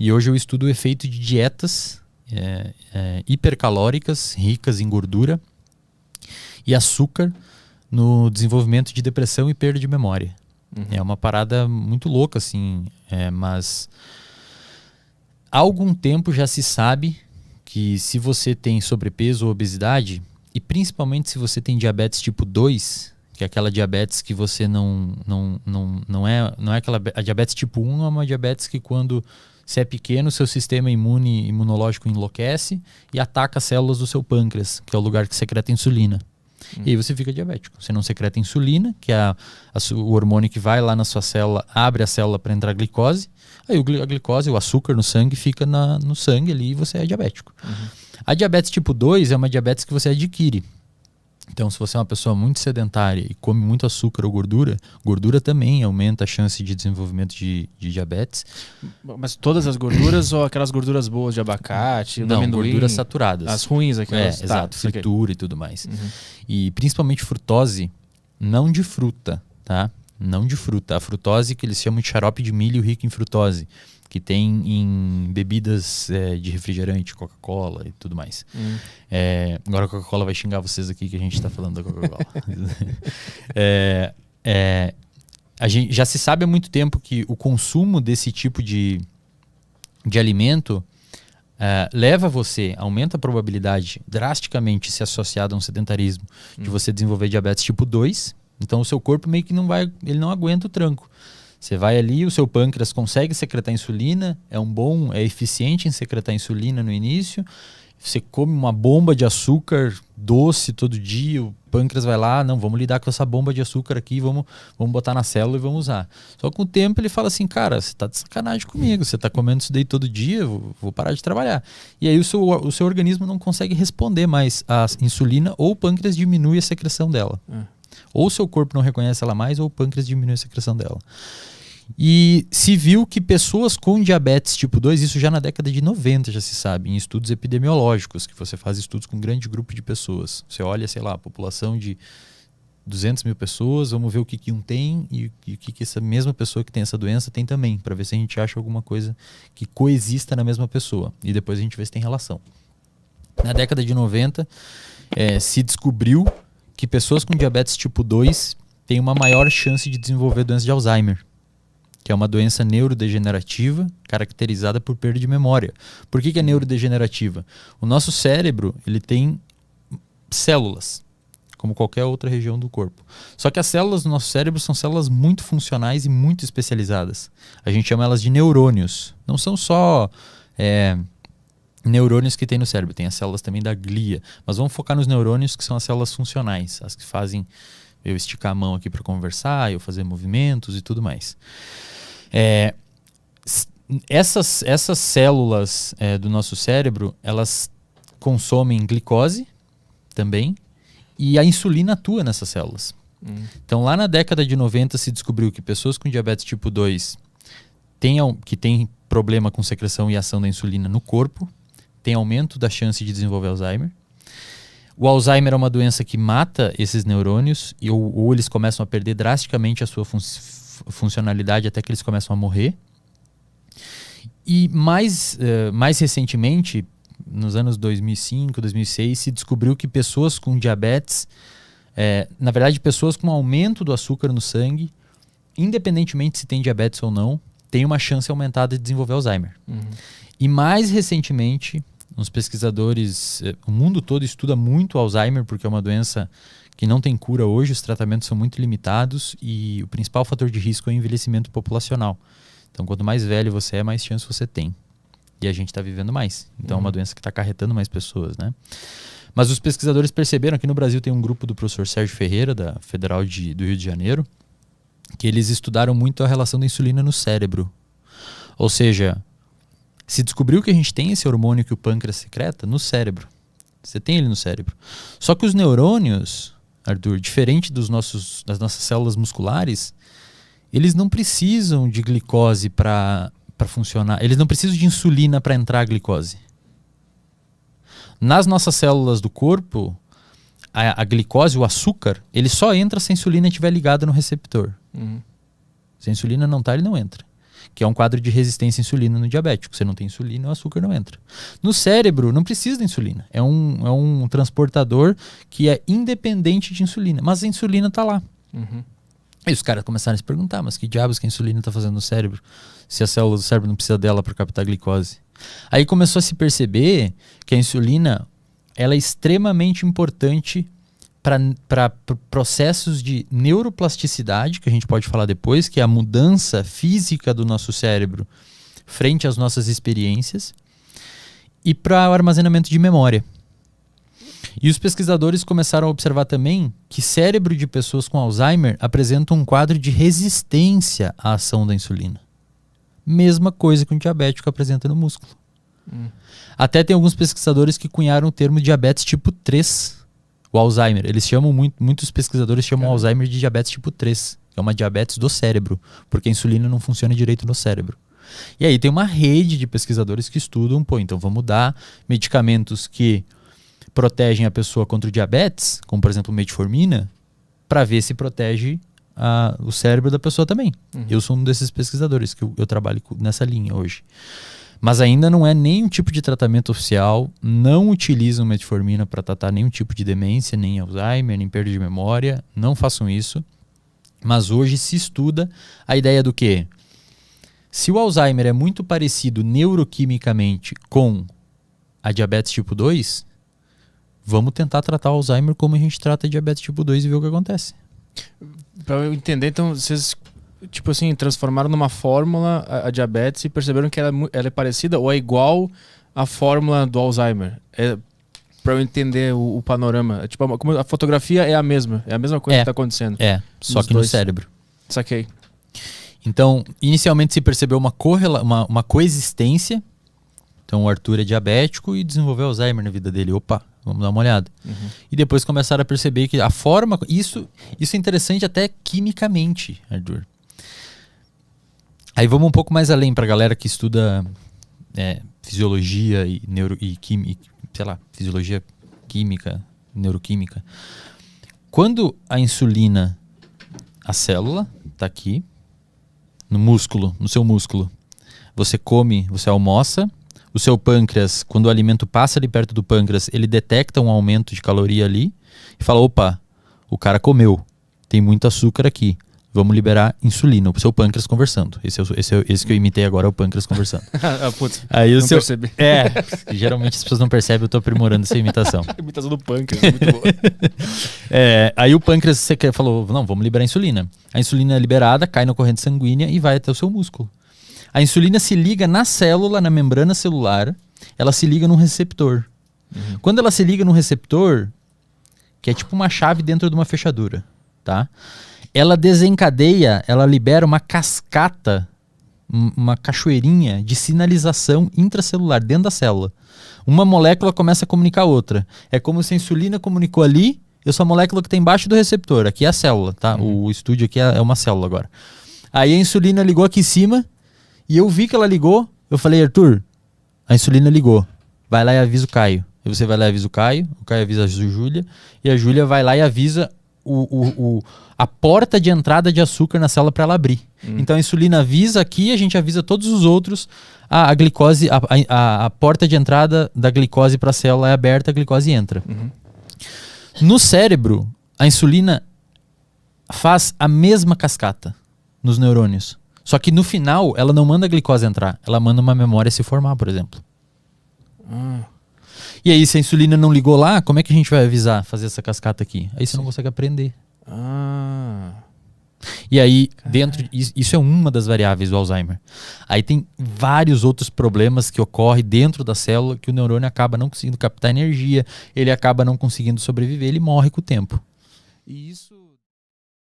E hoje eu estudo o efeito de dietas hipercalóricas, ricas em gordura e açúcar no desenvolvimento de depressão e perda de memória. É uma parada muito louca, assim, mas há algum tempo já se sabe que se você tem sobrepeso ou obesidade, e principalmente se você tem diabetes tipo 2, que é aquela diabetes que você não é aquela... A diabetes tipo 1 é uma diabetes que quando você é pequeno, seu sistema imunológico enlouquece e ataca as células do seu pâncreas, que é o lugar que secreta insulina. E aí você fica diabético. Você não secreta insulina, que é o hormônio que vai lá na sua célula, abre a célula para entrar glicose. Aí a glicose, o açúcar no sangue, fica no sangue ali e você é diabético. A diabetes tipo 2 é uma diabetes que você adquire. Então, se você é uma pessoa muito sedentária e come muito açúcar ou gordura, gordura também aumenta a chance de desenvolvimento de diabetes. Mas todas as gorduras ou aquelas gorduras boas de abacate, do amendoim? Gorduras saturadas. As ruins, aquelas. Exato, fritura e tudo mais. E principalmente frutose, não de fruta, tá? Não de fruta. A frutose que eles chamam de xarope de milho rico em frutose, que tem em bebidas de refrigerante, Coca-Cola e tudo mais. Agora a Coca-Cola vai xingar vocês aqui que a gente está falando da Coca-Cola. A gente já se sabe há muito tempo que o consumo desse tipo de alimento leva você, aumenta a probabilidade drasticamente, se associado a um sedentarismo, de você desenvolver diabetes tipo 2. Então o seu corpo meio que ele não aguenta o tranco. Você vai ali, o seu pâncreas consegue secretar insulina, é eficiente em secretar insulina no início. Você come uma bomba de açúcar doce todo dia, o pâncreas vai lá, não, vamos lidar com essa bomba de açúcar aqui, vamos botar na célula e vamos usar. Só que com o tempo ele fala assim, cara, você tá de sacanagem comigo, você tá comendo isso daí todo dia, vou parar de trabalhar. E aí o seu organismo não consegue responder mais à insulina, ou o pâncreas diminui a secreção dela. Ou o seu corpo não reconhece ela mais, ou o pâncreas diminui a secreção dela. E se viu que pessoas com diabetes tipo 2, isso já na década de 90 já se sabe, em estudos epidemiológicos, que você faz estudos com um grande grupo de pessoas. Você olha, sei lá, a população de 200 mil pessoas, vamos ver o que um tem e o que essa mesma pessoa que tem essa doença tem também, para ver se a gente acha alguma coisa que coexista na mesma pessoa. E depois a gente vê se tem relação. Na década de 90, se descobriu que pessoas com diabetes tipo 2 têm uma maior chance de desenvolver doença de Alzheimer, que é uma doença neurodegenerativa caracterizada por perda de memória. Por que é neurodegenerativa? O nosso cérebro, ele tem células, como qualquer outra região do corpo. Só que as células do nosso cérebro são células muito funcionais e muito especializadas. A gente chama elas de neurônios. Não são só neurônios que tem no cérebro, tem as células também da glia. Mas vamos focar nos neurônios, que são as células funcionais, as que fazem eu esticar a mão aqui para conversar, eu fazer movimentos e tudo mais. Essas células do nosso cérebro, elas consomem glicose também, e a insulina atua nessas células. Então lá na década de 90 se descobriu que pessoas com diabetes tipo 2 que têm problema com secreção e ação da insulina no corpo, tem aumento da chance de desenvolver Alzheimer. O Alzheimer é uma doença que mata esses neurônios ou eles começam a perder drasticamente a sua funcionalidade até que eles começam a morrer. E mais recentemente, nos anos 2005, 2006, se descobriu que pessoas com diabetes, na verdade pessoas com aumento do açúcar no sangue, independentemente se tem diabetes ou não, tem uma chance aumentada de desenvolver Alzheimer. E mais recentemente, uns pesquisadores, o mundo todo estuda muito Alzheimer, porque é uma doença que não tem cura hoje, os tratamentos são muito limitados e o principal fator de risco é o envelhecimento populacional. Então, quanto mais velho você é, mais chance você tem. E a gente está vivendo mais. Então, é uma doença que está acarretando mais pessoas, né? Mas os pesquisadores perceberam, aqui no Brasil tem um grupo do professor Sérgio Ferreira, da Federal do Rio de Janeiro, que eles estudaram muito a relação da insulina no cérebro. Ou seja, se descobriu que a gente tem esse hormônio que o pâncreas secreta no cérebro. Você tem ele no cérebro. Só que os neurônios, Arthur, diferente das nossas células musculares, eles não precisam de glicose para funcionar. Eles não precisam de insulina para entrar a glicose. Nas nossas células do corpo, a glicose, o açúcar, ele só entra se a insulina estiver ligada no receptor. Se a insulina não está, ele não entra. que é um quadro de resistência à insulina no diabético. Você não tem insulina, o açúcar não entra. No cérebro, não precisa da insulina. É um transportador que é independente de insulina, mas a insulina está lá. E os caras começaram a se perguntar, mas que diabos que a insulina está fazendo no cérebro? Se a célula do cérebro não precisa dela para captar glicose. Aí começou a se perceber que a insulina ela é extremamente importante para processos de neuroplasticidade, que a gente pode falar depois, que é a mudança física do nosso cérebro frente às nossas experiências, e para o armazenamento de memória. E os pesquisadores começaram a observar também que cérebro de pessoas com Alzheimer apresenta um quadro de resistência à ação da insulina. Mesma coisa que um diabético apresenta no músculo. Até tem alguns pesquisadores que cunharam o termo diabetes tipo 3, o Alzheimer. Eles chamam muitos pesquisadores chamam o Alzheimer de diabetes tipo 3, que é uma diabetes do cérebro, porque a insulina não funciona direito no cérebro. E aí tem uma rede de pesquisadores que estudam, então vamos dar medicamentos que protegem a pessoa contra o diabetes, como por exemplo metformina, para ver se protege o cérebro da pessoa também. Eu sou um desses pesquisadores que eu trabalho nessa linha hoje. Mas ainda não é nenhum tipo de tratamento oficial, não utilizam metformina para tratar nenhum tipo de demência, nem Alzheimer, nem perda de memória, não façam isso. Mas hoje se estuda a ideia do quê? Se o Alzheimer é muito parecido neuroquimicamente com a diabetes tipo 2, vamos tentar tratar o Alzheimer como a gente trata a diabetes tipo 2 e ver o que acontece. Para eu entender, então, vocês tipo assim, transformaram numa fórmula a diabetes e perceberam que ela é parecida ou é igual à fórmula do Alzheimer? Para eu entender o panorama. Tipo, a fotografia é a mesma coisa que está acontecendo. Só que no cérebro. Saquei. Então, inicialmente se percebeu uma coexistência. Então, o Arthur é diabético e desenvolveu Alzheimer na vida dele. Opa, vamos dar uma olhada. E depois começaram a perceber que a forma... Isso é interessante até quimicamente, Arthur. Aí vamos um pouco mais além para a galera que estuda fisiologia e fisiologia química, neuroquímica. Quando a insulina, a célula, está aqui, no seu músculo, você come, você almoça, o seu pâncreas, quando o alimento passa ali perto do pâncreas, ele detecta um aumento de caloria ali e fala, opa, o cara comeu, tem muito açúcar aqui. Vamos liberar insulina, o seu pâncreas conversando. Esse que eu imitei agora é o pâncreas conversando. Putz, aí não percebi. Geralmente as pessoas não percebem, eu estou aprimorando essa imitação. A imitação do pâncreas, muito boa. Aí o pâncreas falou, não, vamos liberar a insulina. A insulina é liberada, cai na corrente sanguínea e vai até o seu músculo. A insulina se liga na célula, na membrana celular, ela se liga num receptor. Quando ela se liga num receptor, que é tipo uma chave dentro de uma fechadura, tá? Ela desencadeia, ela libera uma cascata, uma cachoeirinha de sinalização intracelular dentro da célula. Uma molécula começa a comunicar a outra. É como se a insulina comunicou ali, eu sou a molécula que está embaixo do receptor. Aqui é a célula, tá? O estúdio aqui é uma célula agora. Aí a insulina ligou aqui em cima e eu vi que ela ligou. Eu falei, Arthur, a insulina ligou. Vai lá e avisa o Caio. Aí você vai lá e avisa o Caio avisa a Júlia e a Júlia vai lá e avisa a porta de entrada de açúcar na célula para ela abrir. Então a insulina avisa aqui, a gente avisa todos os outros, a glicose, a porta de entrada da glicose para a célula é aberta, a glicose entra. No cérebro, a insulina faz a mesma cascata nos neurônios. Só que no final, ela não manda a glicose entrar, ela manda uma memória se formar, por exemplo. E aí, se a insulina não ligou lá, como é que a gente vai avisar, fazer essa cascata aqui? Aí você não consegue aprender. E aí, isso é uma das variáveis do Alzheimer. Aí tem vários outros problemas que ocorrem dentro da célula que o neurônio acaba não conseguindo captar energia, ele acaba não conseguindo sobreviver, ele morre com o tempo. E isso...